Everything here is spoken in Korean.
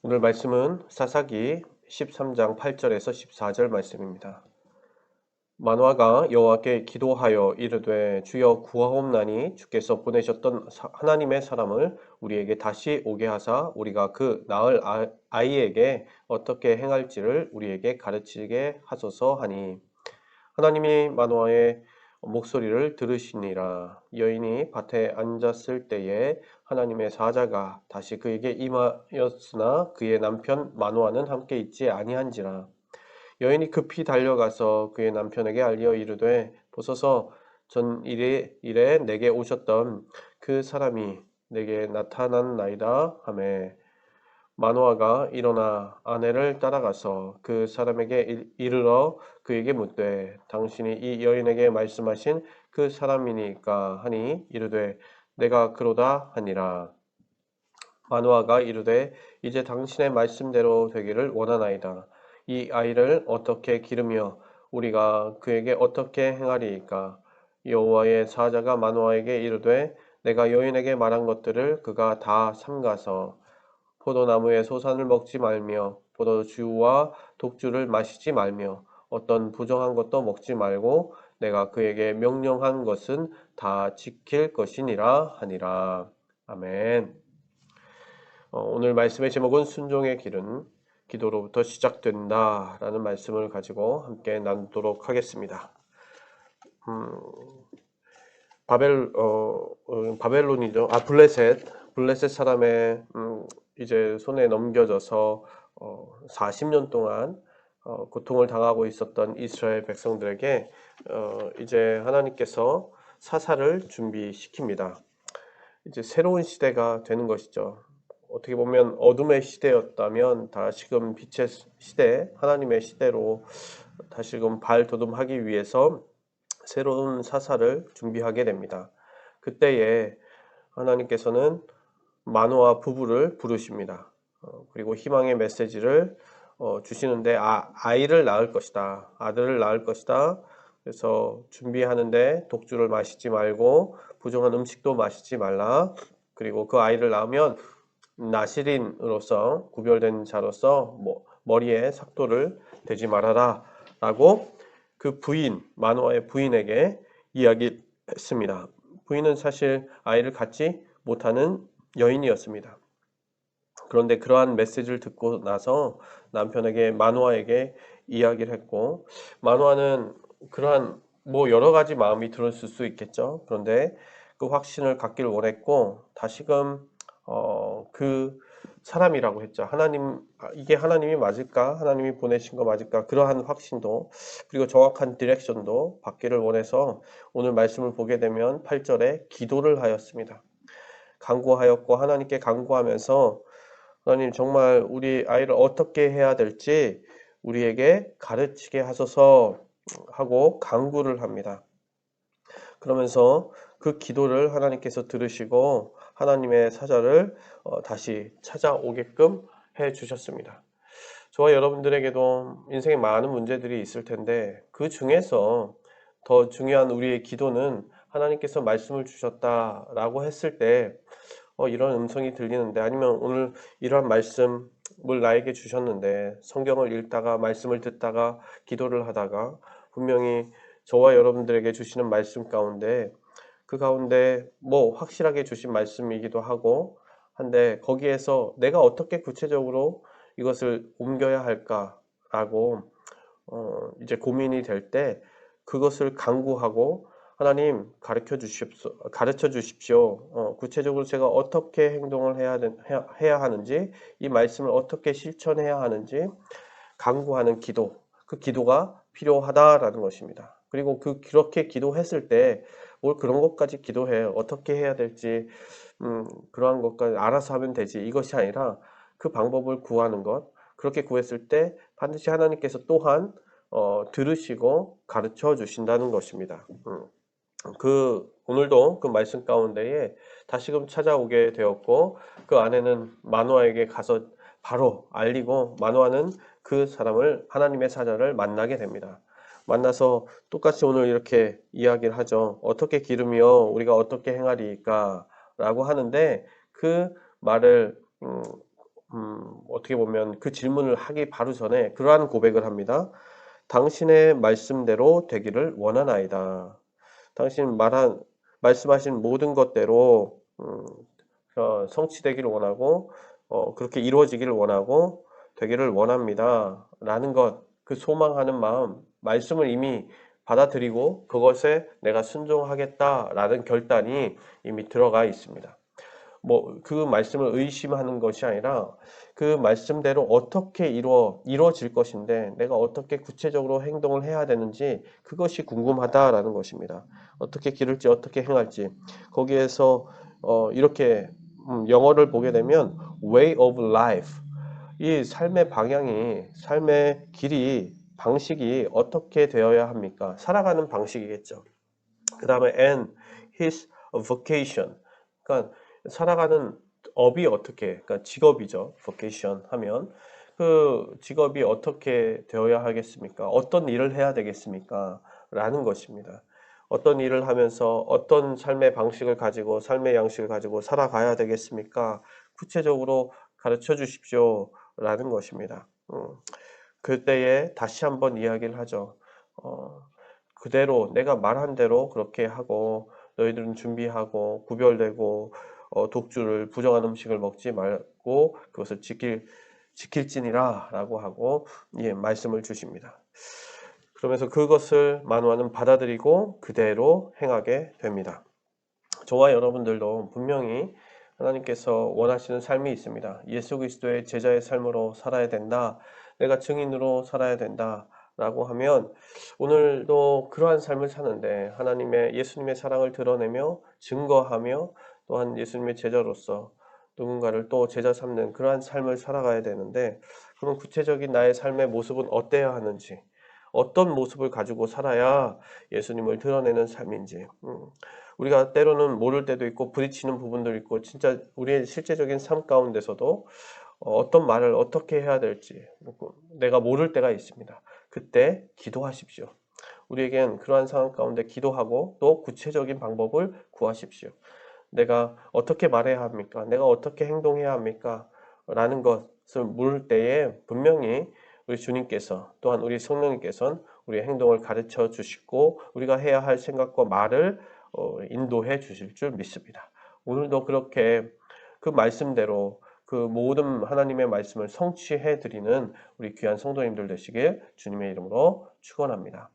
오늘 말씀은 사사기 13장 8절에서 14절 말씀입니다. 만화가 여호와께 기도하여 이르되 주여 구하옵나니 주께서 보내셨던 하나님의 사람을 우리에게 다시 오게 하사 우리가 그 낳을 아이에게 어떻게 행할지를 우리에게 가르치게 하소서 하니 하나님이 만화의 목소리를 들으시니라. 여인이 밭에 앉았을 때에 하나님의 사자가 다시 그에게 임하였으나 그의 남편 마노아는 함께 있지 아니한지라. 여인이 급히 달려가서 그의 남편에게 알리어 이르되 보소서 전 이래 내게 오셨던 그 사람이 내게 나타났나이다 하매 마노아가 일어나 아내를 따라가서 그 사람에게 이르러 그에게 묻되 당신이 이 여인에게 말씀하신 그 사람이니까 하니 이르되 내가 그로다 하니라. 마노아가 이르되 이제 당신의 말씀대로 되기를 원하나이다. 이 아이를 어떻게 기르며 우리가 그에게 어떻게 행하리이까. 여호와의 사자가 마노아에게 이르되 내가 여인에게 말한 것들을 그가 다 삼가서 포도나무의 소산을 먹지 말며 포도주와 독주를 마시지 말며 어떤 부정한 것도 먹지 말고 내가 그에게 명령한 것은 다 지킬 것이니라 하니라. 아멘. 오늘 말씀의 제목은 순종의 길은 기도로부터 시작된다 라는 말씀을 가지고 함께 나누도록 하겠습니다. 바벨론이죠. 블레셋 사람의 이제 손에 넘겨져서 40년 동안 고통을 당하고 있었던 이스라엘 백성들에게 이제 하나님께서 사사를 준비시킵니다. 이제 새로운 시대가 되는 것이죠. 어떻게 보면 어둠의 시대였다면 다시금 빛의 시대, 하나님의 시대로 다시금 발돋움하기 위해서 새로운 사사를 준비하게 됩니다. 그때에 하나님께서는 마노아 부부를 부르십니다. 그리고 희망의 메시지를 주시는데 아이를 낳을 것이다. 아들을 낳을 것이다. 그래서 준비하는데 독주를 마시지 말고 부정한 음식도 마시지 말라. 그리고 그 아이를 낳으면 나실인으로서 구별된 자로서 머리에 삭도를 대지 말아라 라고 그 부인, 마노아의 부인에게 이야기했습니다. 부인은 사실 아이를 갖지 못하는 여인이었습니다. 그런데 그러한 메시지를 듣고 나서 남편에게 마노아에게 이야기를 했고, 마노아는 그러한 여러 가지 마음이 들었을 수 있겠죠. 그런데 그 확신을 갖기를 원했고 다시금 그 사람이라고 했죠. 하나님, 이게 하나님이 맞을까? 하나님이 보내신 거 맞을까? 그러한 확신도 그리고 정확한 디렉션도 받기를 원해서 오늘 말씀을 보게 되면 8절에 기도를 하였습니다. 간구하였고 하나님께 간구하면서 하나님 정말 우리 아이를 어떻게 해야 될지 우리에게 가르치게 하소서 하고 간구를 합니다. 그러면서 그 기도를 하나님께서 들으시고 하나님의 사자를 다시 찾아오게끔 해 주셨습니다. 저와 여러분들에게도 인생에 많은 문제들이 있을 텐데 그 중에서 더 중요한 우리의 기도는 하나님께서 말씀을 주셨다라고 했을 때 이런 음성이 들리는데 아니면 오늘 이러한 말씀을 나에게 주셨는데 성경을 읽다가 말씀을 듣다가 기도를 하다가 분명히 저와 여러분들에게 주시는 말씀 가운데 그 가운데 확실하게 주신 말씀이기도 하고 한데 거기에서 내가 어떻게 구체적으로 이것을 옮겨야 할까라고 이제 고민이 될 때 그것을 간구하고 하나님 가르쳐 주십시오. 구체적으로 제가 어떻게 행동을 해야 하는지 이 말씀을 어떻게 실천해야 하는지 간구하는 기도, 그 기도가 필요하다라는 것입니다. 그리고 그렇게 기도했을 때 뭘 그런 것까지 기도해 어떻게 해야 될지 그러한 것까지 알아서 하면 되지 이것이 아니라 그 방법을 구하는 것, 그렇게 구했을 때 반드시 하나님께서 또한 들으시고 가르쳐 주신다는 것입니다. 오늘도 그 말씀 가운데에 다시금 찾아오게 되었고 그 아내는 마노아에게 가서 바로 알리고 마노아는 그 사람을 하나님의 사자를 만나게 됩니다. 만나서 똑같이 오늘 이렇게 이야기를 하죠. 어떻게 기르며 우리가 어떻게 행하리까 라고 하는데 그 말을 어떻게 보면 그 질문을 하기 바로 전에 그러한 고백을 합니다. 당신의 말씀대로 되기를 원하나이다. 당신 말씀하신 모든 것대로 성취되기를 원하고 그렇게 이루어지기를 원하고 되기를 원합니다. 라는 것, 그 소망하는 마음, 말씀을 이미 받아들이고 그것에 내가 순종하겠다라는 결단이 이미 들어가 있습니다. 뭐 그 말씀을 의심하는 것이 아니라 그 말씀대로 어떻게 이루어질 것인데 내가 어떻게 구체적으로 행동을 해야 되는지 그것이 궁금하다라는 것입니다. 어떻게 기를지 어떻게 행할지 거기에서 이렇게 영어를 보게 되면 way of life, 이 삶의 방향이, 삶의 길이, 방식이 어떻게 되어야 합니까? 살아가는 방식이겠죠. 그 다음에 and his vocation, 그러니까 살아가는 업이 어떻게, 그러니까 직업이죠. vocation 하면 그 직업이 어떻게 되어야 하겠습니까? 어떤 일을 해야 되겠습니까? 라는 것입니다. 어떤 일을 하면서 어떤 삶의 방식을 가지고 삶의 양식을 가지고 살아가야 되겠습니까? 구체적으로 가르쳐 주십시오. 라는 것입니다. 그때에 다시 한번 이야기를 하죠. 어, 그대로 내가 말한 대로 그렇게 하고 너희들은 준비하고 구별되고 독주를 부정한 음식을 먹지 말고 그것을 지킬지니라 라고 하고 예, 말씀을 주십니다. 그러면서 그것을 만화는 받아들이고 그대로 행하게 됩니다. 저와 여러분들도 분명히 하나님께서 원하시는 삶이 있습니다. 예수 그리스도의 제자의 삶으로 살아야 된다. 내가 증인으로 살아야 된다. 라고 하면 오늘도 그러한 삶을 사는데 예수님의 사랑을 드러내며 증거하며 또한 예수님의 제자로서 누군가를 또 제자 삼는 그러한 삶을 살아가야 되는데 그럼 구체적인 나의 삶의 모습은 어때야 하는지 어떤 모습을 가지고 살아야 예수님을 드러내는 삶인지 우리가 때로는 모를 때도 있고 부딪히는 부분도 있고 진짜 우리의 실제적인 삶 가운데서도 어떤 말을 어떻게 해야 될지 내가 모를 때가 있습니다. 그때 기도하십시오. 우리에겐 그러한 상황 가운데 기도하고 또 구체적인 방법을 구하십시오. 내가 어떻게 말해야 합니까? 내가 어떻게 행동해야 합니까? 라는 것을 물을 때에 분명히 우리 주님께서 또한 우리 성령님께서는 우리의 행동을 가르쳐 주시고 우리가 해야 할 생각과 말을 인도해 주실 줄 믿습니다. 오늘도 그렇게 그 말씀대로 그 모든 하나님의 말씀을 성취해 드리는 우리 귀한 성도님들 되시길 주님의 이름으로 축원합니다.